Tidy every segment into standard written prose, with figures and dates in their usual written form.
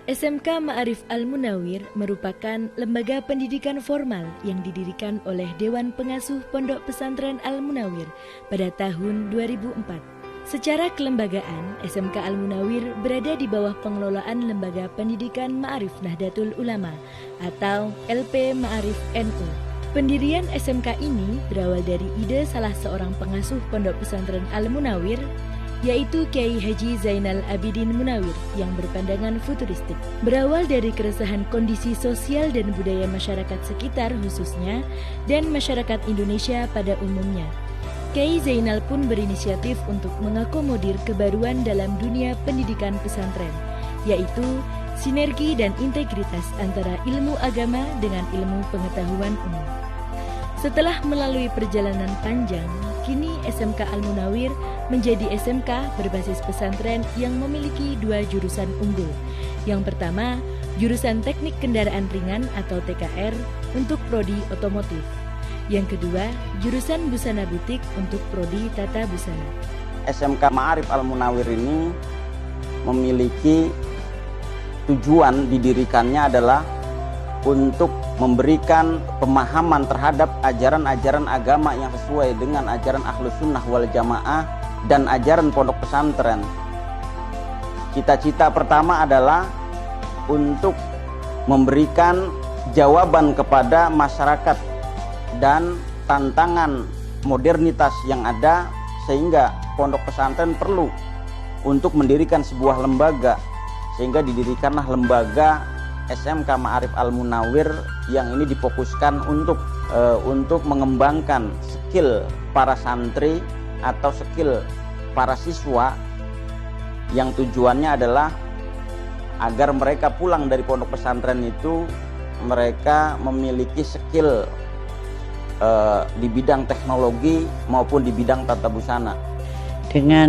SMK Ma'arif Al-Munawir merupakan lembaga pendidikan formal yang didirikan oleh Dewan Pengasuh Pondok Pesantren Al-Munawir pada tahun 2004. Secara kelembagaan, SMK Al-Munawir berada di bawah pengelolaan Lembaga Pendidikan Ma'arif Nahdlatul Ulama atau LP Ma'arif NU. Pendirian SMK ini berawal dari ide salah seorang pengasuh Pondok Pesantren Al-Munawir, yaitu Kiai Haji Zainal Abidin Munawir yang berpandangan futuristik. Berawal dari keresahan kondisi sosial dan budaya masyarakat sekitar khususnya dan masyarakat Indonesia pada umumnya, Kiai Zainal pun berinisiatif untuk mengakomodir kebaruan dalam dunia pendidikan pesantren, yaitu sinergi dan integritas antara ilmu agama dengan ilmu pengetahuan umum. Setelah melalui perjalanan panjang, kini SMK Al-Munawir menjadi SMK berbasis pesantren yang memiliki 2 jurusan unggul. Yang pertama, jurusan Teknik Kendaraan Ringan atau TKR untuk prodi otomotif. Yang kedua, jurusan Busana Butik untuk prodi Tata Busana. SMK Ma'arif Al-Munawir ini memiliki tujuan didirikannya adalah untuk memberikan pemahaman terhadap ajaran-ajaran agama yang sesuai dengan ajaran Ahlus Sunnah wal Jamaah dan ajaran pondok pesantren. Cita-cita pertama adalah untuk memberikan jawaban kepada masyarakat dan tantangan modernitas yang ada, sehingga pondok pesantren perlu untuk mendirikan sebuah lembaga, sehingga didirikanlah lembaga SMK Ma'arif Al-Munawir yang ini difokuskan untuk mengembangkan skill para santri atau skill para siswa, yang tujuannya adalah agar mereka pulang dari pondok pesantren itu mereka memiliki skill di bidang teknologi maupun di bidang tata busana. Dengan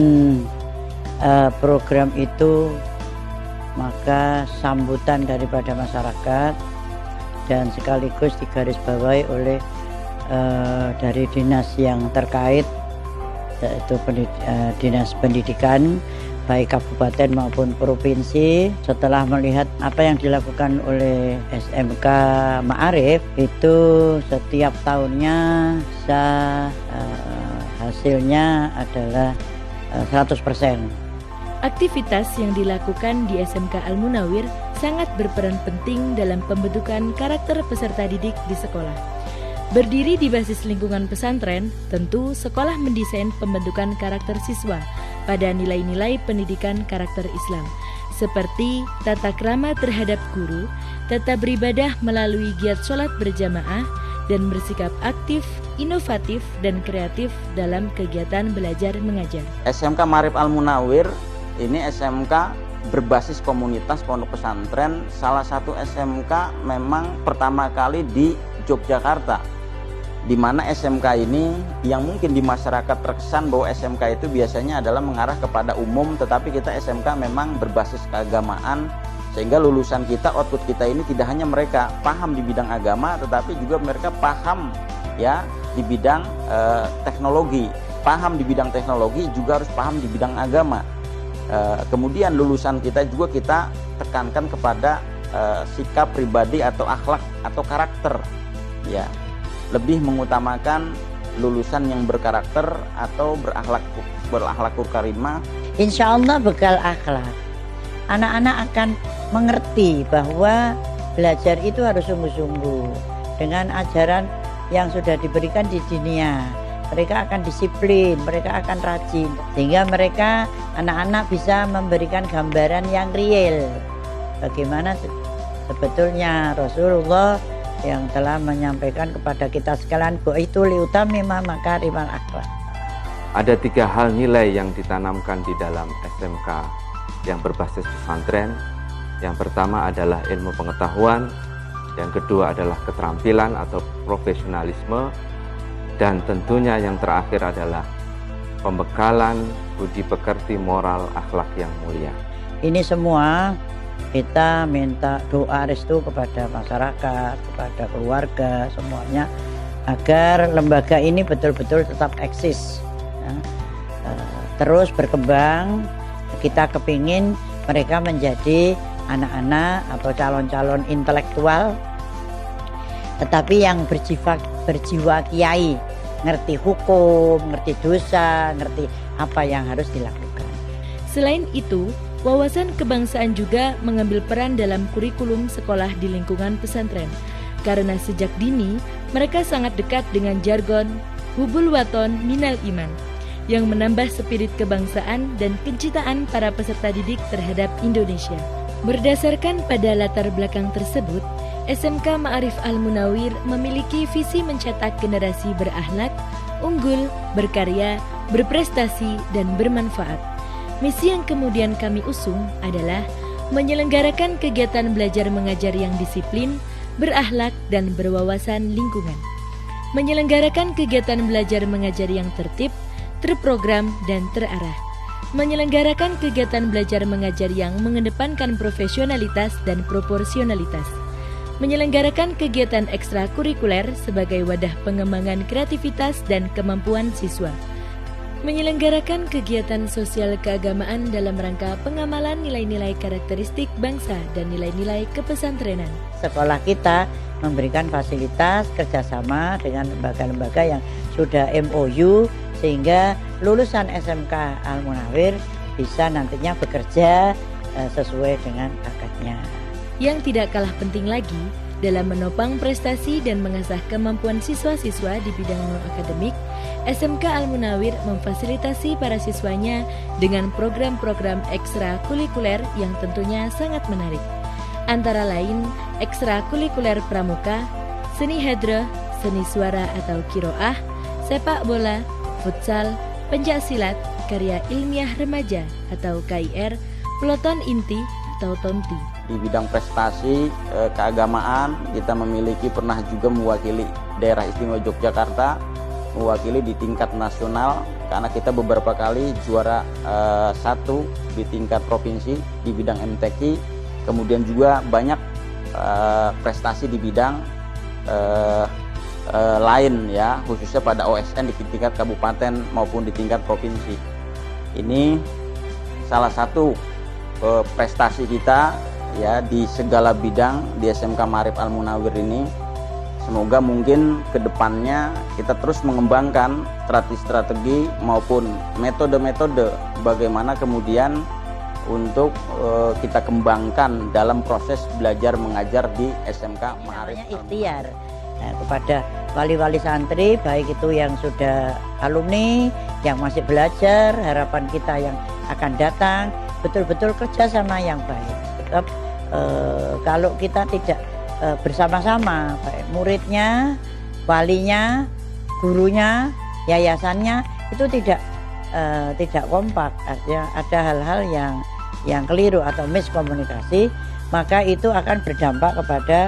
program itu, maka sambutan daripada masyarakat dan sekaligus digarisbawahi oleh dari dinas yang terkait, yaitu dinas pendidikan baik kabupaten maupun provinsi. Setelah melihat apa yang dilakukan oleh SMK Ma'arif, itu setiap tahunnya hasilnya adalah 100%. Aktivitas yang dilakukan di SMK Al-Munawir sangat berperan penting dalam pembentukan karakter peserta didik di sekolah. Berdiri di basis lingkungan pesantren, tentu sekolah mendesain pembentukan karakter siswa pada nilai-nilai pendidikan karakter Islam, seperti tata krama terhadap guru, tata beribadah melalui giat sholat berjamaah, dan bersikap aktif, inovatif, dan kreatif dalam kegiatan belajar mengajar. SMK Ma'arif Al-Munawir ini SMK berbasis komunitas pondok pesantren, salah satu SMK memang pertama kali di Yogyakarta, di mana SMK ini yang mungkin di masyarakat terkesan bahwa SMK itu biasanya adalah mengarah kepada umum, tetapi kita SMK memang berbasis keagamaan, sehingga lulusan kita, output kita ini tidak hanya mereka paham di bidang agama, tetapi juga mereka paham ya di bidang teknologi. Paham di bidang teknologi juga harus paham di bidang agama. Kemudian lulusan kita juga kita tekankan kepada sikap pribadi atau akhlak atau karakter, ya, lebih mengutamakan lulusan yang berkarakter atau berakhlakul karimah. Insya Allah bekal akhlak, anak-anak akan mengerti bahwa belajar itu harus sungguh-sungguh dengan ajaran yang sudah diberikan di dunia. Mereka akan disiplin, mereka akan rajin, sehingga mereka anak-anak bisa memberikan gambaran yang real bagaimana sebetulnya Rasulullah yang telah menyampaikan kepada kita sekalian, itu liutamima makarimal akhlak. Ada 3 hal nilai yang ditanamkan di dalam SMK yang berbasis pesantren. Yang pertama adalah ilmu pengetahuan, yang kedua adalah keterampilan atau profesionalisme, dan tentunya yang terakhir adalah pembekalan budi pekerti moral akhlak yang mulia. Ini semua kita minta doa restu kepada masyarakat, kepada keluarga semuanya, agar lembaga ini betul-betul tetap eksis, ya, terus berkembang. Kita kepingin mereka menjadi anak-anak atau calon-calon intelektual, tetapi yang berjiwa kiai, ngerti hukum, ngerti dosa, ngerti apa yang harus dilakukan. Selain itu, wawasan kebangsaan juga mengambil peran dalam kurikulum sekolah di lingkungan pesantren. Karena sejak dini, mereka sangat dekat dengan jargon Hubul Waton Minal Iman yang menambah spirit kebangsaan dan kecintaan para peserta didik terhadap Indonesia. Berdasarkan pada latar belakang tersebut, SMK Ma'arif Al-Munawir memiliki visi mencetak generasi berakhlak, unggul, berkarya, berprestasi, dan bermanfaat. Misi yang kemudian kami usung adalah menyelenggarakan kegiatan belajar mengajar yang disiplin, berakhlak, dan berwawasan lingkungan. Menyelenggarakan kegiatan belajar mengajar yang tertib, terprogram, dan terarah. Menyelenggarakan kegiatan belajar mengajar yang mengedepankan profesionalitas dan proporsionalitas. Menyelenggarakan kegiatan ekstrakurikuler sebagai wadah pengembangan kreativitas dan kemampuan siswa. Menyelenggarakan kegiatan sosial keagamaan dalam rangka pengamalan nilai-nilai karakteristik bangsa dan nilai-nilai kepesantrenan. Sekolah kita memberikan fasilitas kerjasama dengan lembaga-lembaga yang sudah MOU, sehingga lulusan SMK Al-Munawir bisa nantinya bekerja sesuai dengan bakatnya. Yang tidak kalah penting lagi, dalam menopang prestasi dan mengasah kemampuan siswa-siswa di bidang non-akademik, SMK Al-Munawir memfasilitasi para siswanya dengan program-program ekstrakurikuler yang tentunya sangat menarik. Antara lain, ekstrakurikuler pramuka, seni hadroh, seni suara atau kiroah, sepak bola, futsal, pencaksilat, karya ilmiah remaja atau KIR, peloton inti atau tonti. Di bidang prestasi keagamaan, kita memiliki pernah juga mewakili daerah istimewa Yogyakarta, mewakili di tingkat nasional, karena kita beberapa kali juara 1 di tingkat provinsi di bidang MTQ. Kemudian juga banyak prestasi di bidang lain ya, khususnya pada OSN di tingkat kabupaten maupun di tingkat provinsi. Ini salah satu prestasi kita ya di segala bidang di SMK Ma'arif Al-Munawir ini. Semoga mungkin ke depannya kita terus mengembangkan strategi maupun metode-metode bagaimana kemudian untuk kita kembangkan dalam proses belajar mengajar di SMK Ma'arif Al-Munawir. Ikhtiar. Nah, kepada wali-wali santri, baik itu yang sudah alumni, yang masih belajar, harapan kita yang akan datang, betul-betul kerjasama yang baik. Tetap kalau kita tidak bersama-sama, baik muridnya, walinya, gurunya, yayasannya, itu tidak kompak. Artinya ada hal-hal yang keliru atau miskomunikasi, maka itu akan berdampak kepada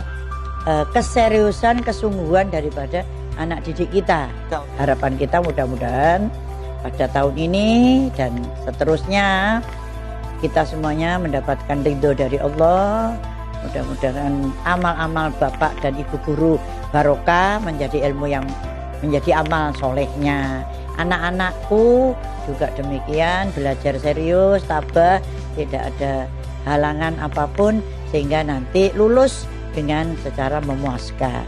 keseriusan, kesungguhan daripada anak didik kita. Harapan kita mudah-mudahan pada tahun ini dan seterusnya kita semuanya mendapatkan ridho dari Allah. Mudah-mudahan amal-amal bapak dan ibu guru barokah, menjadi ilmu yang menjadi amal solehnya. Anak-anakku juga demikian, belajar serius, tabah, tidak ada halangan apapun, sehingga nanti lulus dengan secara memuaskan.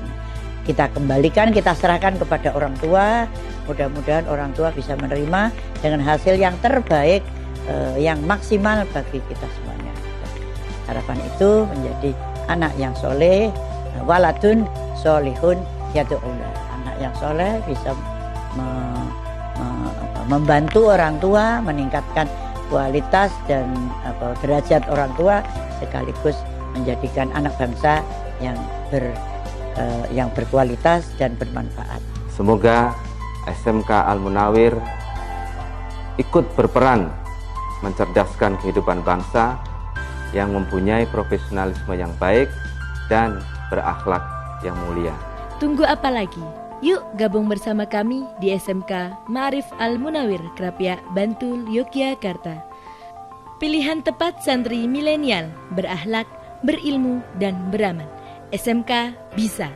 Kita kembalikan, kita serahkan kepada orang tua. Mudah-mudahan orang tua bisa menerima dengan hasil yang terbaik, yang maksimal bagi kita semuanya. Harapan itu menjadi anak yang soleh, waladun solihun yad'ullah. Anak yang soleh bisa membantu orang tua, meningkatkan kualitas dan derajat orang tua, sekaligus menjadikan anak bangsa yang berkualitas dan bermanfaat. Semoga SMK Al-Munawir ikut berperan mencerdaskan kehidupan bangsa yang mempunyai profesionalisme yang baik dan berakhlak yang mulia. Tunggu apa lagi? Yuk gabung bersama kami di SMK Ma'arif Al-Munawir, Krapyak, Bantul, Yogyakarta. Pilihan tepat santri milenial, berakhlak, berilmu, dan beramal. SMK bisa.